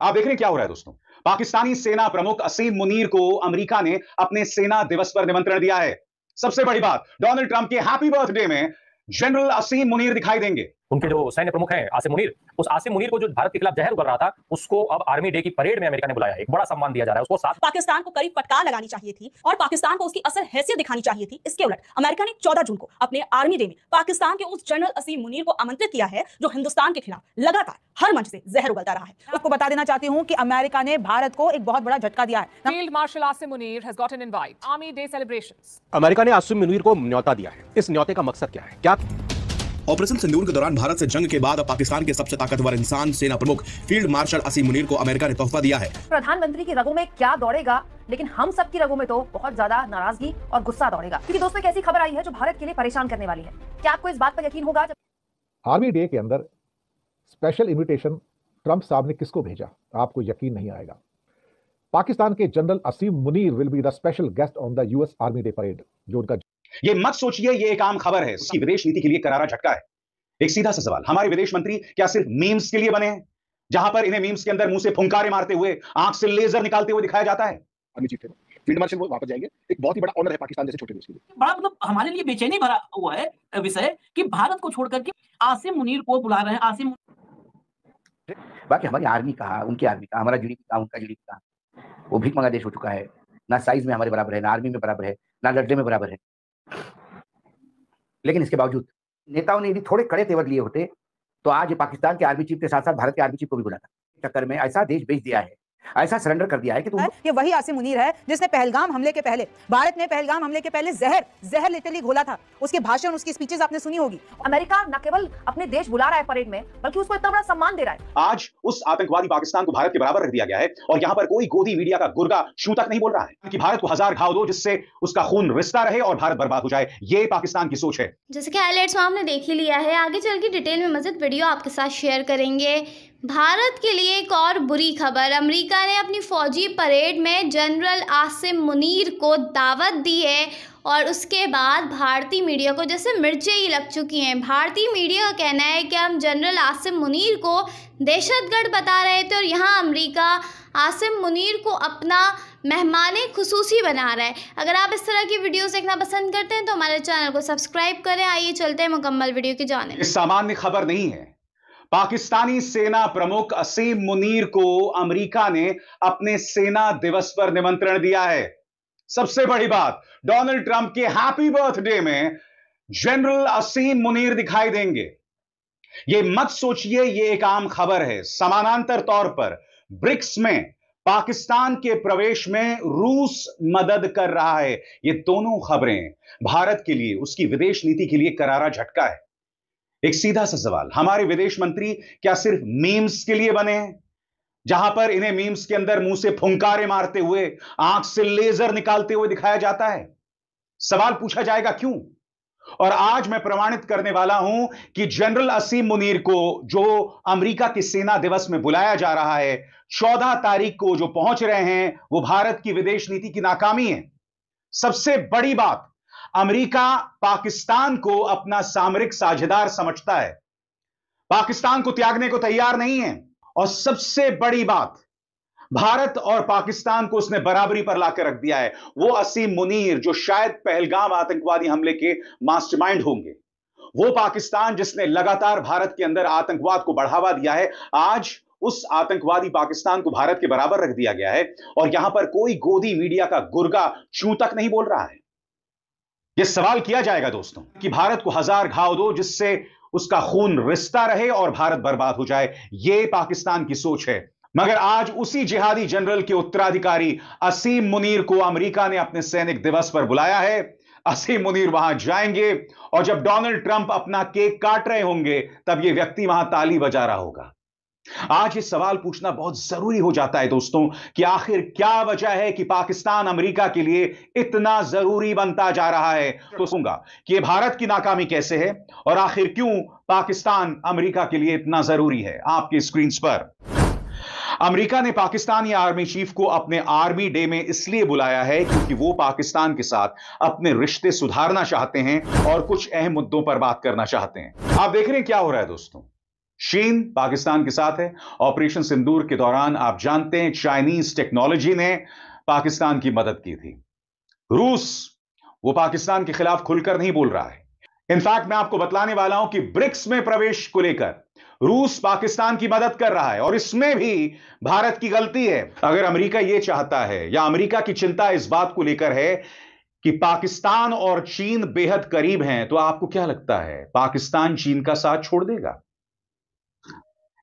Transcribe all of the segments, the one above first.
आप देख रहे हैं क्या हो रहा है दोस्तों। पाकिस्तानी सेना प्रमुख असीम मुनीर को अमेरिका ने अपने सेना दिवस पर निमंत्रण दिया है। सबसे बड़ी बात, डोनाल्ड ट्रंप के हैप्पी बर्थडे में जनरल असीम मुनीर दिखाई देंगे। उनके जो सैन्य प्रमुख हैं आसिम मुनीर, उस आसिम मुनीर को जो भारत के खिलाफ जहर उगल रहा था, उसको अब आर्मी डे की परेड में अमेरिका ने बुलाया है। एक बड़ा सम्मान दिया जा रहा है उसको। साथ पाकिस्तान को कड़ी फटकार लगानी चाहिए थी और पाकिस्तान को उसकी असल हैसियत दिखानी चाहिए थी। इसके उलट अमेरिका ने 14 जून को अपने आर्मी डे में पाकिस्तान के उस जनरल असीम मुनीर को आमंत्रित किया है जो हिंदुस्तान के खिलाफ लगातार हर मंच से जहर उगलता रहा है। आपको बता देना चाहती हूं कि अमेरिका ने भारत को एक बहुत बड़ा झटका दिया है। Field marshal Asim Munir has got an invite. Army Day celebrations. America ने आसिम मुनीर को न्योता दिया है। इस न्योते का मकसद क्या है? क्या ऑपरेशन सिंदूर के दौरान भारत से जंग के बाद पाकिस्तान के सबसे ताकतवर इंसान सेना प्रमुख फील्ड मार्शल असीम मुनीर को अमेरिका ने तोहफा दिया है। प्रधानमंत्री की रगों में क्या दौड़ेगा, लेकिन हम सब की रगों में तो बहुत ज्यादा नाराजगी और गुस्सा दौड़ेगा। क्योंकि दोस्तों, एक ऐसी खबर आई है जो भारत के लिए परेशान करने वाली है। क्या आपको इस बात पर यकीन होगा? आर्मी डे के अंदर स्पेशल इनविटेशन ट्रंप साहब ने किसको भेजा, आपको यकीन नहीं आएगा। पाकिस्तान के general Asim Munir will be the special guest on the US army day parade. जो उनका ये मत सोचिए ये एक आम खबर है, उसकी विदेश नीति के लिए करारा झटका है। एक सीधा सा सवाल, हमारे विदेश मंत्री क्या सिर्फ मीम्स के लिए बने हैं, जहां पर इन्हें मीम्स के अंदर मुंह से फुंकारे मारते हुए, आंख से लेजर निकालते हुए दिखाया जाता है? फील्ड मार्शल वो वापस जाएंगे। एक बहुत ही बड़ा ऑनर है पाकिस्तान जैसे छोटे देश के लिए। बड़ा मतलब हमारे लिए बेचैनी भरा हुआ है विषय कि भारत को छोड़कर के आसिम मुनीर को बुला रहे हैं। आसिम बाकी हमारी आर्मी कहा, उनकी आर्मी कहा, हमारा जीडीपी कहा, उनका जीडीपी कहा, वो भीख मंगा देश हो चुका है। ना साइज में हमारे बराबर है, ना आर्मी में बराबर है, ना लड़ने में बराबर है। लेकिन इसके बावजूद नेताओं ने यदि थोड़े कड़े तेवर लिए होते तो आज पाकिस्तान के आर्मी चीफ के साथ साथ भारत के आर्मी चीफ को भी बुलाता। चक्कर में ऐसा देश बेच दिया है, ऐसा सरेंडर कर दिया है कि ये वही आसिम मुनीर है जिसने पहलगाम हमले के पहले, भारत ने पहलगाम हमले के पहले जहर लिटरली घोला था। उसके भाषण, उसकी स्पीचेस आपने सुनी होगी। अमेरिका न केवल अपने देश बुला रहा है परेड में, बल्कि उसको इतना बड़ा सम्मान दे रहा है। आज उस आतंकवादी पाकिस्तान को भारत के बराबर रख दिया गया है और यहां पर कोई गोदी मीडिया का गुर्गा छू तक नहीं बोल रहा है कि भारत को 1000 घाव दो जिससे उसका खून रिश्ता रहे और भारत बर्बाद हो जाए। ये पाकिस्तान की सोच है। जैसे कि हाइलाइट्स में आपने देख ही लिया है, आगे चल के डिटेल में मज़ीद वीडियो आपके साथ शेयर करेंगे। भारत के लिए एक और बुरी खबर, अमेरिका ने अपनी फौजी परेड में जनरल आसिम मुनीर को दावत दी है और उसके बाद भारतीय मीडिया को जैसे मिर्चें ही लग चुकी हैं। भारतीय मीडिया का कहना है कि हम जनरल आसिम मुनीर को दहशतगर्द बता रहे थे और यहाँ अमेरिका आसिम मुनीर को अपना मेहमान खुसूसी बना रहा है। अगर आप इस तरह की वीडियोस देखना पसंद करते हैं तो हमारे चैनल को सब्सक्राइब करें। आइए चलते हैं मुकम्मल वीडियो की जानिब। सामान्य खबर नहीं है। पाकिस्तानी सेना प्रमुख असीम मुनीर को अमेरिका ने अपने सेना दिवस पर निमंत्रण दिया है। सबसे बड़ी बात, डोनाल्ड ट्रंप के हैप्पी बर्थडे में जनरल असीम मुनीर दिखाई देंगे। यह मत सोचिए ये एक आम खबर है। समानांतर तौर पर ब्रिक्स में पाकिस्तान के प्रवेश में रूस मदद कर रहा है। ये दोनों खबरें भारत के लिए, उसकी विदेश नीति के लिए करारा झटका है। एक सीधा सा सवाल, हमारे विदेश मंत्री क्या सिर्फ मीम्स के लिए बने हैं, जहां पर इन्हें मीम्स के अंदर मुंह से फुंकारे मारते हुए, आंख से लेजर निकालते हुए दिखाया जाता है? सवाल पूछा जाएगा क्यों? और आज मैं प्रमाणित करने वाला हूं कि जनरल असीम मुनीर को जो अमेरिका के सेना दिवस में बुलाया जा रहा है, 14 तारीख को जो पहुंच रहे हैं, वो भारत की विदेश नीति की नाकामी है। सबसे बड़ी बात, अमेरिका पाकिस्तान को अपना सामरिक साझेदार समझता है, पाकिस्तान को त्यागने को तैयार नहीं है। और सबसे बड़ी बात, भारत और पाकिस्तान को उसने बराबरी पर लाकर रख दिया है। वो असीम मुनीर जो शायद पहलगाम आतंकवादी हमले के मास्टरमाइंड होंगे, वो पाकिस्तान जिसने लगातार भारत के अंदर आतंकवाद को बढ़ावा दिया है, आज उस आतंकवादी पाकिस्तान को भारत के बराबर रख दिया गया है और यहां पर कोई गोदी मीडिया का गुर्गा चू तक नहीं बोल रहा है। यह सवाल किया जाएगा दोस्तों कि भारत को 1000 घाव दो जिससे उसका खून रिश्ता रहे और भारत बर्बाद हो जाए। यह पाकिस्तान की सोच है। मगर आज उसी जिहादी जनरल के उत्तराधिकारी असीम मुनीर को अमेरिका ने अपने सैनिक दिवस पर बुलाया है। असीम मुनीर वहां जाएंगे और जब डोनाल्ड ट्रंप अपना केक काट रहे होंगे तब यह व्यक्ति वहां ताली बजा रहा होगा। आज ये सवाल पूछना बहुत जरूरी हो जाता है दोस्तों कि आखिर क्या वजह है कि पाकिस्तान अमेरिका के लिए इतना जरूरी बनता जा रहा है। तो सुनूंगा कि ये भारत की नाकामी कैसे है और आखिर क्यों पाकिस्तान अमेरिका के लिए इतना जरूरी है। आपके स्क्रीन पर अमेरिका ने पाकिस्तानी आर्मी चीफ को अपने आर्मी डे में इसलिए बुलाया है क्योंकि वो पाकिस्तान के साथ अपने रिश्ते सुधारना चाहते हैं और कुछ अहम मुद्दों पर बात करना चाहते हैं। आप देख रहे हैं क्या हो रहा है दोस्तों। चीन पाकिस्तान के साथ है। ऑपरेशन सिंदूर के दौरान आप जानते हैं चाइनीज टेक्नोलॉजी ने पाकिस्तान की मदद की थी। रूस वो पाकिस्तान के खिलाफ खुलकर नहीं बोल रहा है। इनफैक्ट मैं आपको बतलाने वाला हूं कि ब्रिक्स में प्रवेश को लेकर रूस पाकिस्तान की मदद कर रहा है और इसमें भी भारत की गलती है। अगर अमेरिका यह चाहता है या अमेरिका की चिंता इस बात को लेकर है कि पाकिस्तान और चीन बेहद करीब हैं, तो आपको क्या लगता है पाकिस्तान चीन का साथ छोड़ देगा?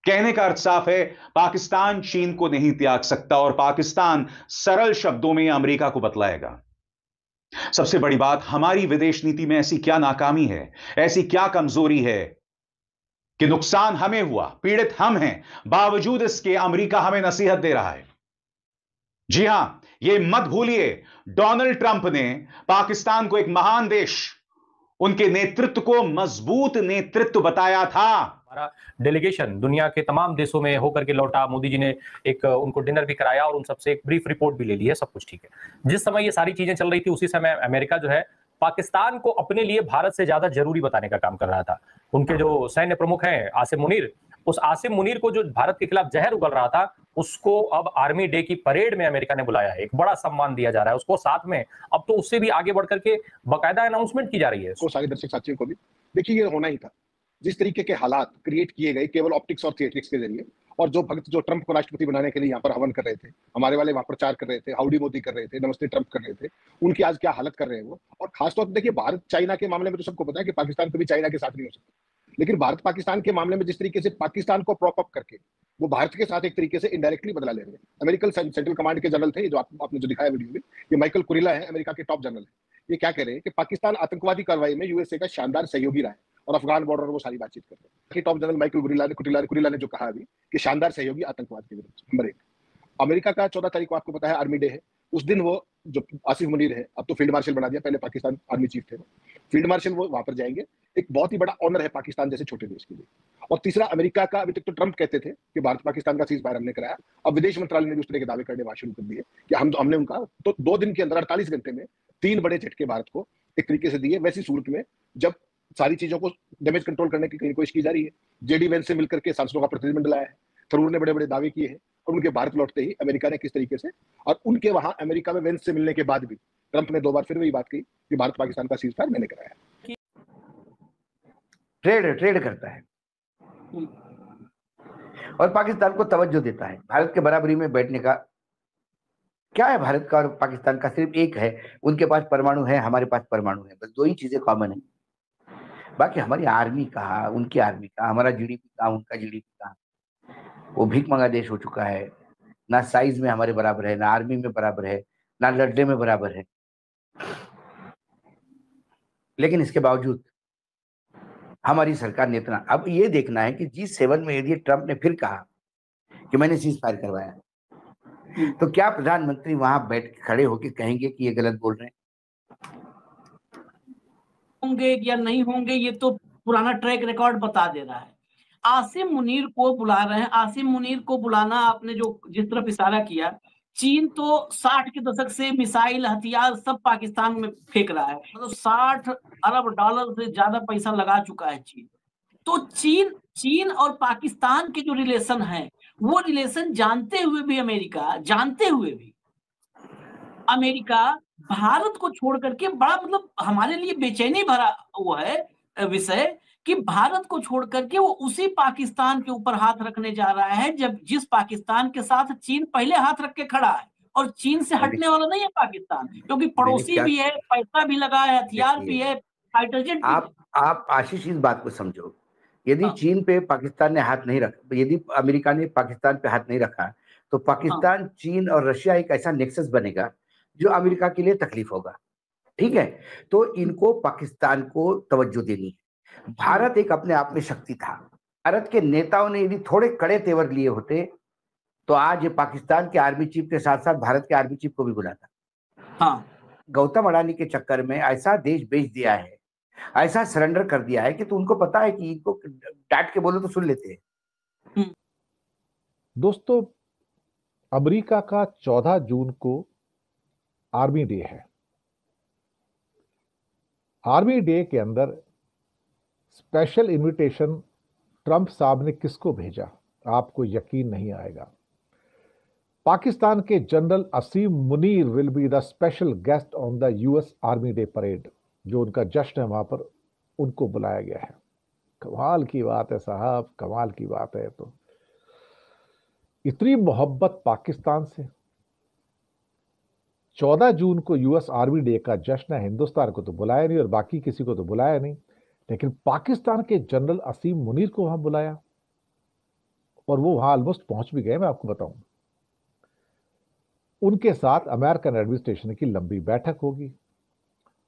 कहने का अर्थ साफ है, पाकिस्तान चीन को नहीं त्याग सकता और पाकिस्तान सरल शब्दों में अमेरिका को बतलाएगा। सबसे बड़ी बात, हमारी विदेश नीति में ऐसी क्या नाकामी है, ऐसी क्या कमजोरी है कि नुकसान हमें हुआ, पीड़ित हम हैं, बावजूद इसके अमेरिका हमें नसीहत दे रहा है। जी हां, यह मत भूलिए, डोनाल्ड ट्रंप ने पाकिस्तान को एक महान देश, उनके नेतृत्व को मजबूत नेतृत्व बताया था। हमारा डेलीगेशन दुनिया के तमाम देशों में होकर के लौटा। मोदी जी ने एक उनको डिनर भी कराया और उन सबसे एक ब्रीफ रिपोर्ट भी ले ली है। सब कुछ ठीक है। जिस समय ये सारी चीजें चल रही थी उसी समय अमेरिका जो है पाकिस्तान को अपने लिए भारत से ज्यादा जरूरी बताने का काम कर रहा था। उनके जो सैन्य प्रमुख हैं आसिम मुनीर, उस आसिम मुनीर को जो भारत के खिलाफ जहर उगल रहा था, उसको अब आर्मी डे की परेड में अमेरिका ने बुलाया है। एक बड़ा सम्मान दिया जा रहा है उसको। साथ में अब तो उससे भी आगे बढ़कर के बाकायदा अनाउंसमेंट की जा रही है। सारे दर्शक साथियों को भी देखिए, ये होना ही था। जिस तरीके के हालात क्रिएट किए गए केवल ऑप्टिक्स और थिएट्रिक्स के जरिए, और जो भक्त जो ट्रंप को राष्ट्रपति बनाने के लिए यहाँ पर हवन कर रहे थे, हमारे वाले वहां प्रचार कर रहे थे, हाउडी मोदी कर रहे थे, नमस्ते ट्रंप कर रहे थे, उनकी आज क्या हालत कर रहे हैं वो। और खासतौर पर देखिए, भारत चाइना के मामले में तो सबको पता है कि पाकिस्तान कभी चाइना के साथ नहीं हो सकता, लेकिन भारत पाकिस्तान के मामले में जिस तरीके से पाकिस्तान को प्रॉप अप करके वो भारत के साथ एक तरीके से इनडायरेक्टली बदला ले रहे हैं। अमेरिकन सेंट्रल कमांड के जनरल थे, जो आपने जो दिखाया वीडियो में, ये माइकल कुरिला है, अमेरिका के टॉप जनरल है। ये क्या कह रहे हैं कि पाकिस्तान आतंकवादी कार्रवाई में यूएसए का शानदार सहयोगी रहा है और अफगान बॉर्डर वो सारी बातचीत कर रहे हैं। टॉप जनरल माइकल कुरिला ने जो कहा अभी कि शानदार सहयोगी आतंकवाद के विरुद्ध। नंबर 1, अमेरिका का 14 तारीख को आपको पता है आर्मी डे है। उस दिन वो जो आसिफ मुनीर है, अब तो फील्ड मार्शल बना दिया, पहले पाकिस्तान आर्मी चीफ थे, फील्ड मार्शल, वो वहां पर जाएंगे। एक बहुत ही बड़ा ऑनर है पाकिस्तान जैसे छोटे देश के लिए। और तीसरा, अमेरिका का, अभी तक तो ट्रंप कहते थे कि भारत पाकिस्तान का सीज फायर हमने कराया, अब विदेश मंत्रालय ने भी उस तरह के दावे करने शुरू कर दिए कि हमने उनका, तो 2 दिन के अंदर 48 घंटे में 3 बड़े झटके भारत को एक तरीके से दिए। वैसी सूरत में जब सारी चीजों को डैमेज कंट्रोल करने की कोशिश की जा रही है, जेडी वेंस से मिलकर के सांसदों का प्रतिनिधिमंडल आया है, थरूर ने बड़े बड़े दावे किए हैं, और उनके भारत लौटते ही अमेरिका ने किस तरीके से, और उनके वहां अमेरिका में वेंस से मिलने के बाद भी ट्रंप ने 2 बार फिर वही बात कही कि भारत पाकिस्तान का सीज फायर मैंने कराया। ट्रेड करता है और पाकिस्तान को तवज्जो देता है। भारत के बराबरी में बैठने का क्या है? भारत का और पाकिस्तान का सिर्फ एक है, उनके पास परमाणु है, हमारे पास परमाणु है, बस 2 ही चीजें कॉमन है। बाकी हमारी आर्मी कहा, उनकी आर्मी कहा, हमारा जीडीपी कहा, उनका जीडीपी कहा, वो भीख मंगा देश हो चुका है। ना साइज में हमारे बराबर है, ना आर्मी में बराबर है, ना लड़ने में बराबर है। लेकिन इसके बावजूद हमारी सरकार ने इतना, अब ये देखना है कि G7 में यदि ट्रंप ने फिर कहा कि मैंने सीज फायर करवाया, तो क्या प्रधानमंत्री वहां बैठ के खड़े होकर कहेंगे कि ये गलत बोल रहे हैं? होंगे या नहीं होंगे, ये तो पुराना ट्रैक रिकॉर्ड बता दे रहा है। आसिम मुनीर को बुला रहे हैं। आसिम मुनीर को बुलाना, आपने जो जिस तरफ इशारा किया, चीन तो 60 के दशक से मिसाइल, हथियार सब पाकिस्तान में फेंक रहा है। मतलब $60 अरब से ज्यादा पैसा लगा चुका है चीन। तो चीन और पाकिस्तान के जो रिलेशन है, वो रिलेशन जानते हुए भी अमेरिका भारत को छोड़ करके बड़ा, मतलब हमारे लिए बेचैनी भरा हुआ है विषय कि भारत को छोड़ करके वो उसी पाकिस्तान के ऊपर हाथ रखने जा रहा है, जब जिस पाकिस्तान के साथ चीन पहले हाथ रख के खड़ा है। और चीन से हटने वाला नहीं है पाकिस्तान, क्योंकि पड़ोसी भी है, पैसा भी लगा है, हथियार भी है, फाइटर जेट भी। आप आशीष इस बात को समझो, यदि चीन पे पाकिस्तान ने हाथ नहीं रखा, यदि अमेरिका ने पाकिस्तान पे हाथ नहीं रखा, तो पाकिस्तान, चीन और रशिया एक ऐसा नेक्सस बनेगा जो अमेरिका के लिए तकलीफ होगा। ठीक है, तो इनको पाकिस्तान को तवज्जो देनी है। भारत एक अपने आप में शक्ति था। भारत के नेताओं ने यदि थोड़े कड़े तेवर लिए होते तो आज ये पाकिस्तान के आर्मी चीफ के साथ साथ भारत के आर्मी चीफ को भी बुलाता। हाँ, गौतम अडानी के चक्कर में ऐसा देश बेच दिया है, ऐसा सरेंडर कर दिया है कि तो उनको पता है कि इनको डांट के बोलो तो सुन लेते हैं। दोस्तों, अमेरिका का 14 जून को आर्मी डे है। आर्मी डे के अंदर स्पेशल इनविटेशन ट्रंप साहब ने किसको भेजा, आपको यकीन नहीं आएगा। पाकिस्तान के general Asim Munir will be the special guest on the US army day parade. जो उनका जश्न है वहां पर उनको बुलाया गया है। कमाल की बात है साहब, कमाल की बात है। तो इतनी मोहब्बत पाकिस्तान से। 14 जून को यूएस आर्मी डे का जश्न है, हिंदुस्तान को तो बुलाया नहीं और बाकी किसी को तो बुलाया नहीं, लेकिन पाकिस्तान के जनरल असीम मुनीर को वहां बुलाया और वो वहां ऑलमोस्ट पहुंच भी गए। मैं आपको बताऊं, उनके साथ अमेरिकन एडमिनिस्ट्रेशन की लंबी बैठक होगी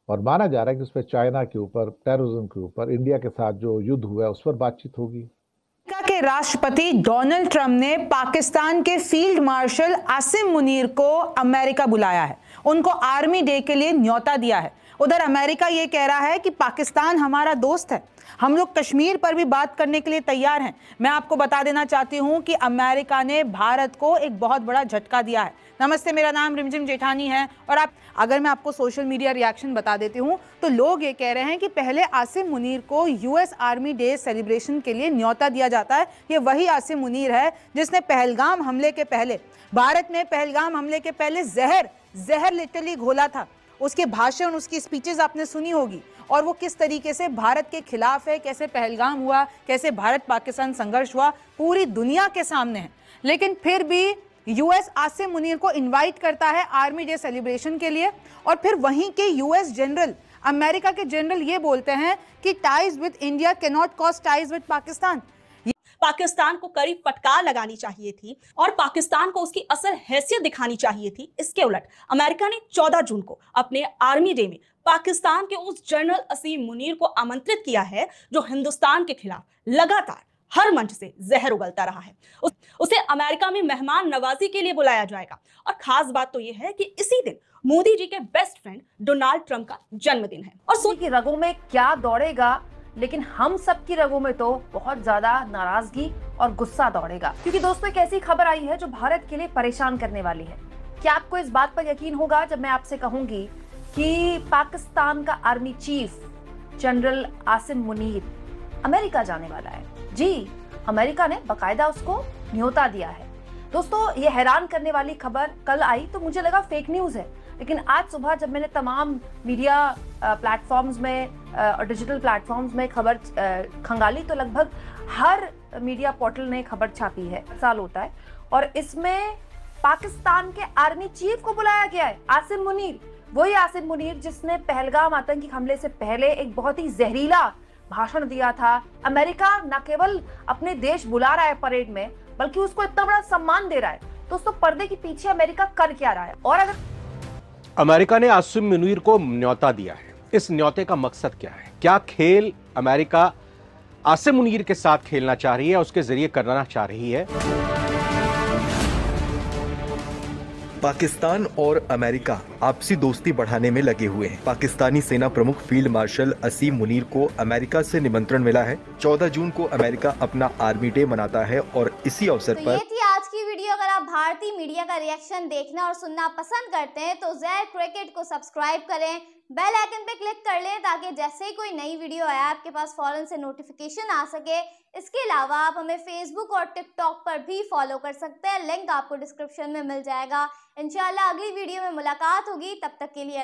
और माना जा रहा है कि उसमें चाइना के ऊपर, टेररिज्म के ऊपर, इंडिया के साथ जो युद्ध हुआ है उस पर बातचीत होगी। अमेरिका के राष्ट्रपति डोनाल्ड ट्रंप ने पाकिस्तान के फील्ड मार्शल आसिम मुनीर को अमेरिका बुलाया है, उनको आर्मी डे के लिए न्योता दिया है। उधर अमेरिका ये कह रहा है कि पाकिस्तान हमारा दोस्त है, हम लोग कश्मीर पर भी बात करने के लिए तैयार हैं। मैं आपको बता देना चाहती हूं कि अमेरिका ने भारत को एक बहुत बड़ा झटका दिया है। नमस्ते, मेरा नाम रिमझिम जेठानी है और अगर मैं आपको सोशल मीडिया रिएक्शन बता देती हूं तो लोग ये कह रहे हैं कि पहले आसिम मुनीर को यूएस आर्मी डे सेलिब्रेशन के लिए न्योता दिया जाता है। ये वही आसिम मुनीर है जिसने पहलगाम हमले के पहले, भारत में पहलगाम हमले के पहले जहर लिटरली घोला था। उसके भाषण, उसकी स्पीचेस आपने सुनी होगी और वो किस तरीके से भारत के खिलाफ है, कैसे पहलगाम हुआ, कैसे भारत पाकिस्तान संघर्ष हुआ, पूरी दुनिया के सामने है। लेकिन फिर भी यूएस आसिम मुनीर को इनवाइट करता है आर्मी डे सेलिब्रेशन के लिए और फिर वहीं के यूएस जनरल, अमेरिका के जनरल ये बोलते हैं कि ties with India can not cause ties with Pakistan. Pakistan को कड़ी फटकार लगानी चाहिए थी और पाकिस्तान को उसकी असल हैसियत दिखानी चाहिए थी। इसके उलट अमेरिका ने 14 जून को अपने आर्मी डे में पाकिस्तान के उस जनरल असीम मुनीर को आमंत्रित किया है जो हिंदुस्तान के खिलाफ लगातार हर मंच से जहर उगलता रहा है। उसे अमेरिका में मेहमान नवाजी के लिए बुलाया जाएगा और खास बात तो यह है कि इसी दिन मोदी जी के बेस्ट फ्रेंड डोनाल्ड ट्रंप का जन्मदिन है। और सोच की रगों में क्या दौड़ेगा, लेकिन हम सब की रगों में तो बहुत ज्यादा नाराजगी और गुस्सा दौड़ेगा, क्योंकि दोस्तों एक ऐसी खबर आई है जो भारत के लिए परेशान करने वाली है। क्या आपको इस बात पर यकीन होगा जब मैं आपसे कहूंगी कि पाकिस्तान का army chief general Asim Munir America जाने वाला है। जी, अमेरिका ने बकायदा उसको न्योता दिया है। दोस्तों ये हैरान करने वाली खबर कल आई तो मुझे लगा फेक न्यूज है, लेकिन आज सुबह जब मैंने तमाम मीडिया प्लेटफॉर्म्स में और डिजिटल प्लेटफॉर्म्स में खबर खंगाली तो लगभग हर मीडिया पोर्टल ने खबर छापी है। साल होता है और इसमें पाकिस्तान के आर्मी चीफ को बुलाया गया है, आसिम मुनीर। वही आसिम मुनीर जिसने पहलगाम आतंकी हमले से पहले एक बहुत ही जहरीला भाषण दिया था। अमेरिका न केवल अपने देश बुला रहा है परेड में, बल्कि उसको इतना बड़ा सम्मान दे रहा है। दोस्तों पर्दे के पीछे अमेरिका कर क्या रहा है? और अगर अमेरिका ने आसिम मुनीर को न्योता दिया है, इस न्योते का मकसद क्या है? क्या खेल अमेरिका आसिम मुनीर के साथ खेलना चाह रही है, उसके जरिए करना चाह रही है? पाकिस्तान और अमेरिका आपसी दोस्ती बढ़ाने में लगे हुए हैं। पाकिस्तानी सेना प्रमुख फील्ड मार्शल असीम मुनीर को अमेरिका से निमंत्रण मिला है। 14 जून को अमेरिका अपना आर्मी डे मनाता है और इसी अवसर पर ये थी आज की वीडियो। अगर आप भारतीय मीडिया का रिएक्शन देखना और सुनना पसंद करते हैं तो ज़ेर क्रिकेट को सब्सक्राइब करें, बेल आइकन पे क्लिक कर लें ताकि जैसे ही कोई नई वीडियो आए आपके पास फौरन से नोटिफिकेशन आ सके। इसके अलावा आप हमें फेसबुक और टिकटॉक पर भी फॉलो कर सकते हैं, लिंक आपको डिस्क्रिप्शन में मिल जाएगा। इंशाल्लाह अगली वीडियो में मुलाकात होगी, तब तक के लिए